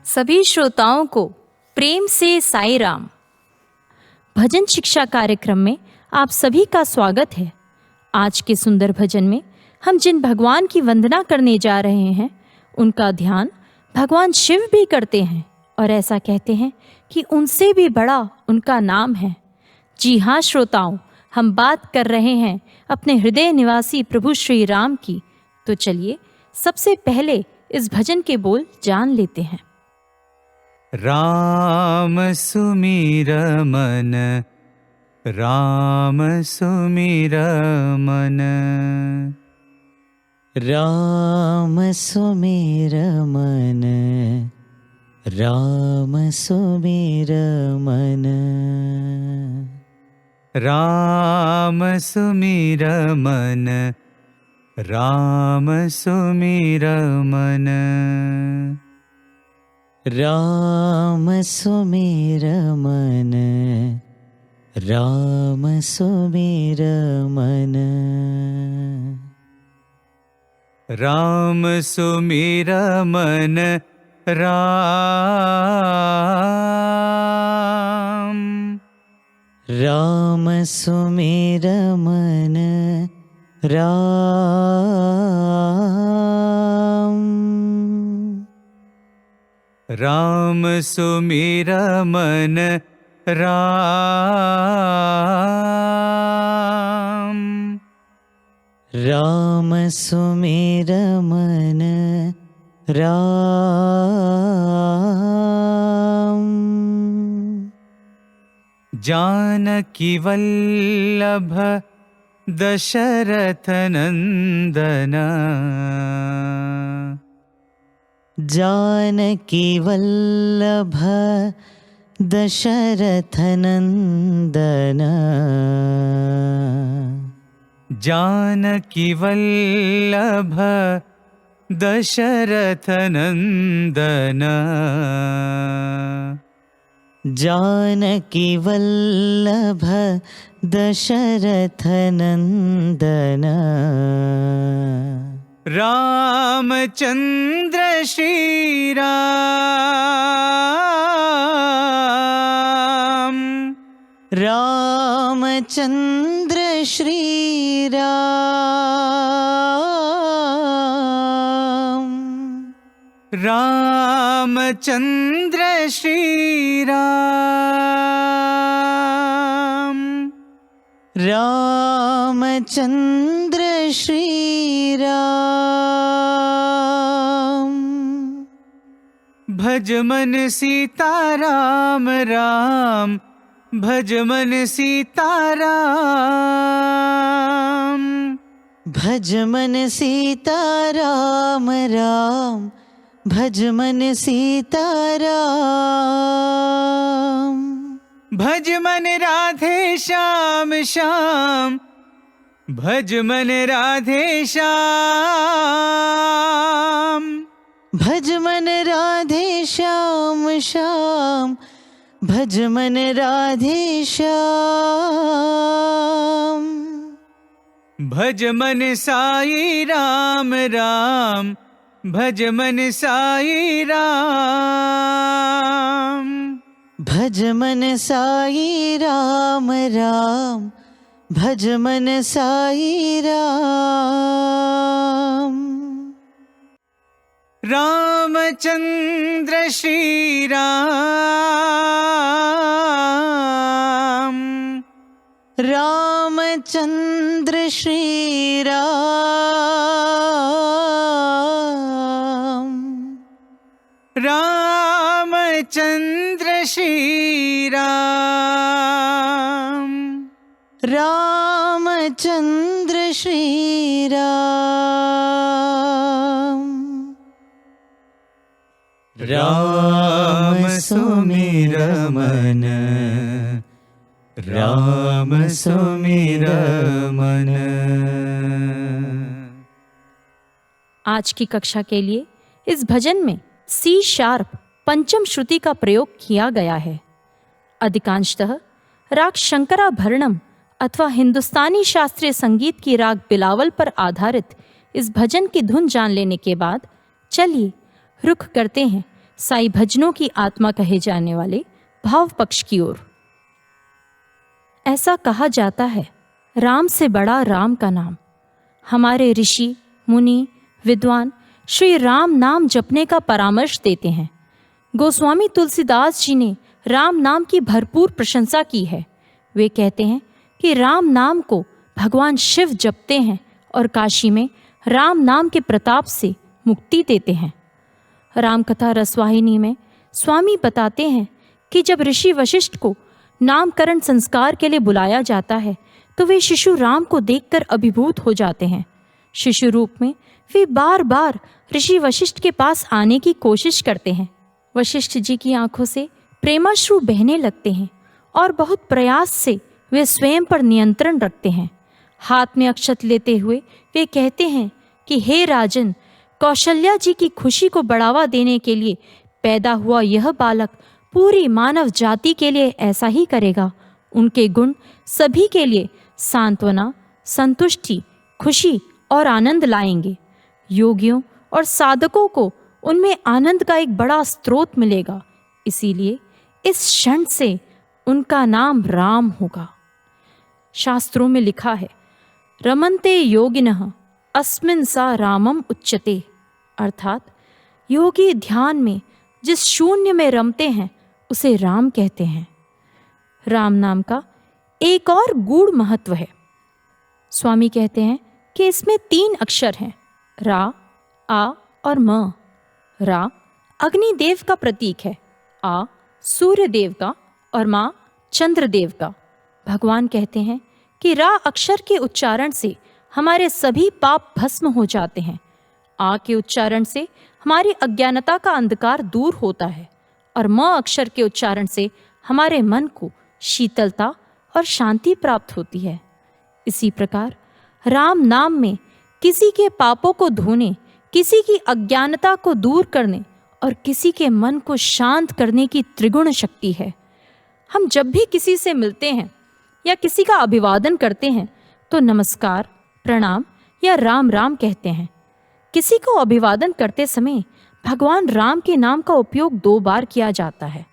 सभी श्रोताओं को प्रेम से साईं राम। भजन शिक्षा कार्यक्रम में आप सभी का स्वागत है। आज के सुंदर भजन में हम जिन भगवान की वंदना करने जा रहे हैं उनका ध्यान भगवान शिव भी करते हैं और ऐसा कहते हैं कि उनसे भी बड़ा उनका नाम है। जी हाँ श्रोताओं, हम बात कर रहे हैं अपने हृदय निवासी प्रभु श्री राम की। तो चलिए सबसे पहले इस भजन के बोल जान लेते हैं। राम सुमिर मन, राम सुमिर मन, राम सुमिर मन, राम सुमिर मन, राम सुमिर मन, राम सुमिर मन, राम सुमिर मन, राम सुमिर मन, राम सुमिर मन, राम सुमिर मन, राम सुमिर मन, राम सुमिर मन, जानकी वल्लभ दशरथ नंदन, जानकी वल्लभ दशरथ नंदन, जानकी वल्लभ दशरथ नंदन, जानकी वल्लभ दशरथ नंदन, रामचंद्र श्री राम, रामचंद्र श्री राम, रामचंद्र श्री राम, रामचंद्र श्री राम, भज मन सीताराम राम, भज मन सीताराम, भज मन सीताराम राम, भज मन सीताराम, भज मन राधे श्याम श्याम, भज मन राधे श्याम, भज मन राधे श्याम श्याम, भज मन राधे श्याम, भज मन साई राम राम, भज मन साई राम, भज मन साई राम राम, भज मन साई राम, रामचंद्र श्री राम, रामचंद्र श्री राम, रामचंद्र श्री राम, राम रामचंद्र श्री राम। राम सुमिर मन, राम सुमिर मन। आज की कक्षा के लिए इस भजन में सी शार्प पंचम श्रुति का प्रयोग किया गया है। अधिकांशतः राग शंकराभरणम अथवा हिंदुस्तानी शास्त्रीय संगीत की राग बिलावल पर आधारित इस भजन की धुन जान लेने के बाद चलिए रुख करते हैं साई भजनों की आत्मा कहे जाने वाले भाव पक्ष की ओर। ऐसा कहा जाता है, राम से बड़ा राम का नाम। हमारे ऋषि मुनि विद्वान श्री राम नाम जपने का परामर्श देते हैं। गोस्वामी तुलसीदास जी ने राम नाम की भरपूर प्रशंसा की है। वे कहते हैं कि राम नाम को भगवान शिव जपते हैं और काशी में राम नाम के प्रताप से मुक्ति देते हैं। रामकथा रसवाहिनी में स्वामी बताते हैं कि जब ऋषि वशिष्ठ को नामकरण संस्कार के लिए बुलाया जाता है तो वे शिशु राम को देखकर अभिभूत हो जाते हैं। शिशु रूप में वे बार बार ऋषि वशिष्ठ के पास आने की कोशिश करते हैं। वशिष्ठ जी की आंखों से प्रेमाश्रु बहने लगते हैं और बहुत प्रयास से वे स्वयं पर नियंत्रण रखते हैं। हाथ में अक्षत लेते हुए वे कहते हैं कि हे राजन, कौशल्या जी की खुशी को बढ़ावा देने के लिए पैदा हुआ यह बालक पूरी मानव जाति के लिए ऐसा ही करेगा। उनके गुण सभी के लिए सांत्वना, संतुष्टि, खुशी और आनंद लाएंगे। योगियों और साधकों को उनमें आनंद का एक बड़ा स्रोत मिलेगा। इसीलिए इस क्षण से उनका नाम राम होगा। शास्त्रों में लिखा है, रमन्ते योगिनः अस्मिन् सा रामम उच्यते, अर्थात योगी ध्यान में जिस शून्य में रमते हैं उसे राम कहते हैं। राम नाम का एक और गूढ़ महत्व है। स्वामी कहते हैं कि इसमें 3 अक्षर हैं, रा, आ और म। रा अग्निदेव का प्रतीक है, आ सूर्य देव का और माँ चंद्रदेव का। भगवान कहते हैं कि रा अक्षर के उच्चारण से हमारे सभी पाप भस्म हो जाते हैं। आ के उच्चारण से हमारी अज्ञानता का अंधकार दूर होता है और म अक्षर के उच्चारण से हमारे मन को शीतलता और शांति प्राप्त होती है। इसी प्रकार राम नाम में किसी के पापों को धोने, किसी की अज्ञानता को दूर करने और किसी के मन को शांत करने की त्रिगुण शक्ति है। हम जब भी किसी से मिलते हैं या किसी का अभिवादन करते हैं तो नमस्कार, प्रणाम या राम राम कहते हैं। किसी को अभिवादन करते समय भगवान राम के नाम का उपयोग 2 बार किया जाता है।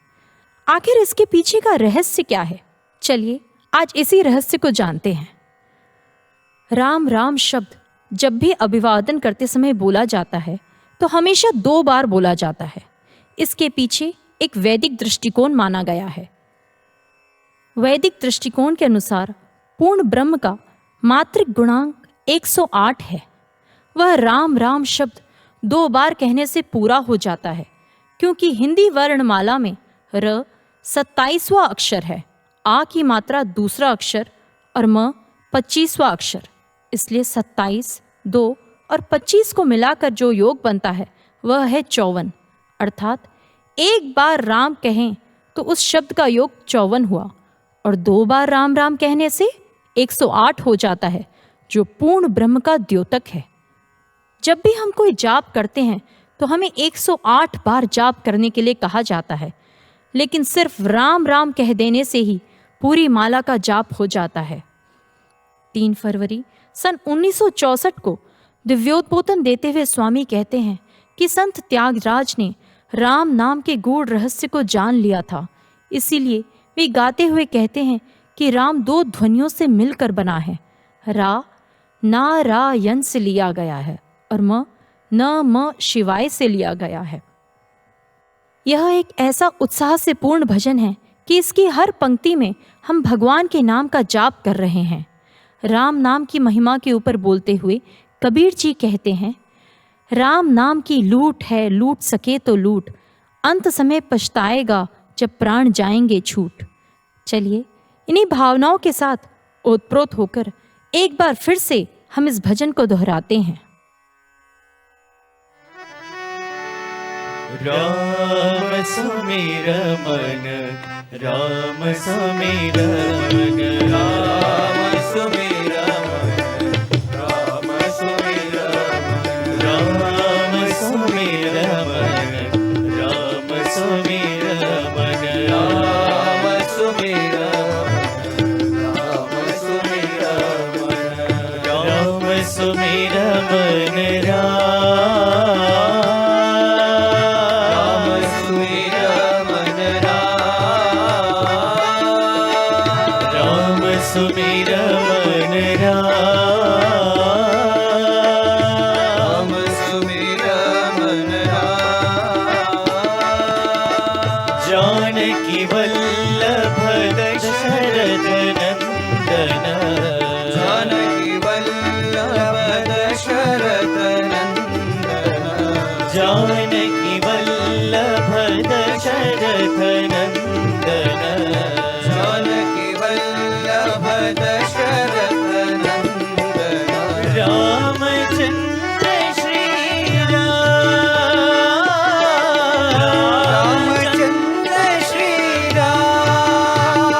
आखिर इसके पीछे का रहस्य क्या है? चलिए आज इसी रहस्य को जानते हैं। राम राम शब्द जब भी अभिवादन करते समय बोला जाता है तो हमेशा 2 बार बोला जाता है। इसके पीछे एक वैदिक दृष्टिकोण माना गया है। वैदिक दृष्टिकोण के अनुसार पूर्ण ब्रह्म का मात्रिक गुणांक 108 है। वह राम राम शब्द 2 बार कहने से पूरा हो जाता है, क्योंकि हिंदी वर्णमाला में र 27वां अक्षर है, आ की मात्रा दूसरा अक्षर और म 25वां अक्षर। इसलिए 27, 2 और 25 को मिलाकर जो योग बनता है वह है 54। अर्थात एक बार राम कहें तो उस शब्द का योग 54 हुआ और 2 बार राम राम कहने से 108 हो जाता है, जो पूर्ण ब्रह्म का द्योतक है। जब भी हम कोई जाप करते हैं तो हमें 108 बार जाप करने के लिए कहा जाता है, लेकिन सिर्फ राम राम कह देने से ही पूरी माला का जाप हो जाता है। 3 फरवरी सन 1964 को दिव्योद्बोधन देते हुए स्वामी कहते हैं कि संत त्यागराज ने राम नाम के गूढ़ रहस्य को जान लिया था। इसीलिए वे गाते हुए कहते हैं कि राम 2 ध्वनियों से मिलकर बना है। रा नारायण से लिया गया है और म न शिवाय से लिया गया है। यह एक ऐसा उत्साह से पूर्ण भजन है कि इसकी हर पंक्ति में हम भगवान के नाम का जाप कर रहे हैं। राम नाम की महिमा के ऊपर बोलते हुए कबीर जी कहते हैं, राम नाम की लूट है, लूट सके तो लूट, अंत समय पछताएगा जब प्राण जाएंगे छूट। चलिए इन्हीं भावनाओं के साथ ओतप्रोत होकर एक बार फिर से हम इस भजन को दोहराते हैं। राम सुमिर मन, राम सुमिर मन, राम सुमिर मन, राम सुमिर मन, राम सुमिर मन, राम सुमिर मन, राम सुमिर मन, राम सुमिर मन, राम सुमिर मन, सुमिर मन राम, सुमिर मन राम। जानकी वल्लभ दशरथ नंदन, जानकी वल्लभ दशरथ नंदन, जानकी वल्लभ दशरथ नंदन, जानकी वल्लभ दशरथ नंदन, रामचंद्र श्री राम, रामचंद्र श्री राम,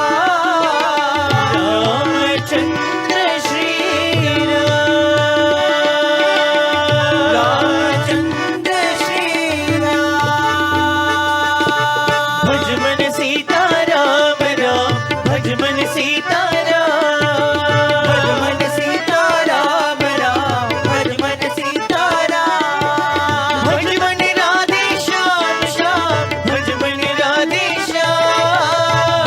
रामचंद्र श्री राम, रामचंद्र श्री राम। भज मन सीता राम राम, भज मन सीता राम, भज मन सीता राम राम, भज मन सीता राम, भज मन राधे श्याम श्याम, भज मन राधे श्याम,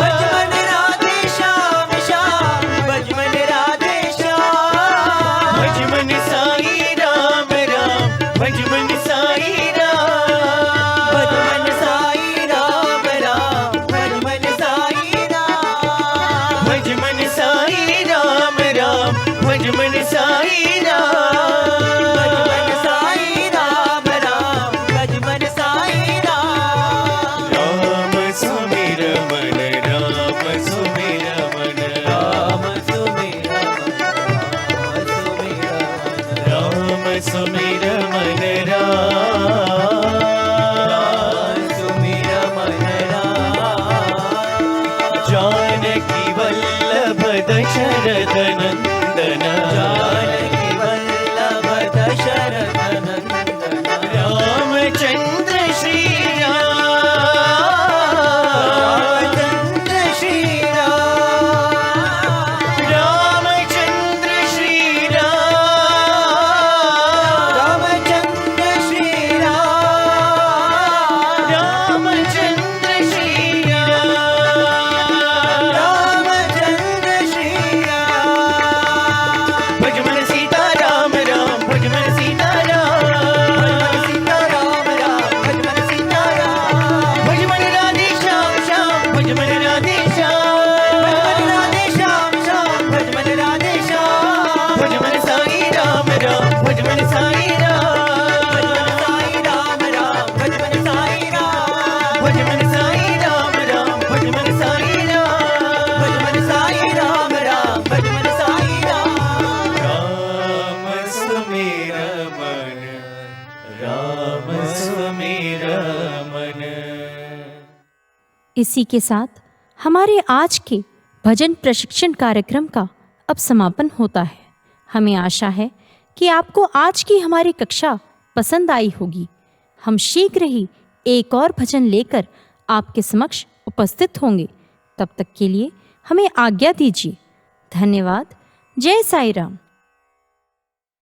भज मन राधे श्याम श्याम, भज मन राधे श्याम, भज मन साई राम राम, भज मन साई राम, भज मन साई राम राम, भज मन साई राम, भज मन साई राम राम, भज मन साई राम, भज मन साई राम राम, भज मन साई राम। राम सुमिर मन, राम सुमिर मन, राम सुमिर मन, राम सुमिर मन राम, सुमिर मन राम। जानकी वल्लभ दशरथ नंदन, जानकी वल्लभ दशरथ नंदन, रामचंद्र श्री राम, रामचंद्र श्री राम, रामचंद्र श्री राम, रामचंद्र श्री राम, रामचंद्र श्री राम, रामचंद्र श्री राम। भज मन सीता राम राम, भज मन सीता राम, भज मन सीता राम राम, भज मन सीता राम, भज मन राधे श्याम श्याम, भज मन राधे श्याम, भज मन राधे श्याम श्याम, भज मन राधे श्याम, भज मन साई राम राम, भज मन साई राम, भज मन साई राम राम, भज मन साई राम, भज मन साई राम राम, भज मन साई राम, भज मन साई राम राम, भज मन साई राम। राम सुमिर मन, राम सुमिर मन। इसी के साथ हमारे आज के भजन प्रशिक्षण कार्यक्रम का अब समापन होता है। हमें आशा है कि आपको आज की हमारी कक्षा पसंद आई होगी। हम शीघ्र ही एक और भजन लेकर आपके समक्ष उपस्थित होंगे। तब तक के लिए हमें आज्ञा दीजिए। धन्यवाद। जय साई राम।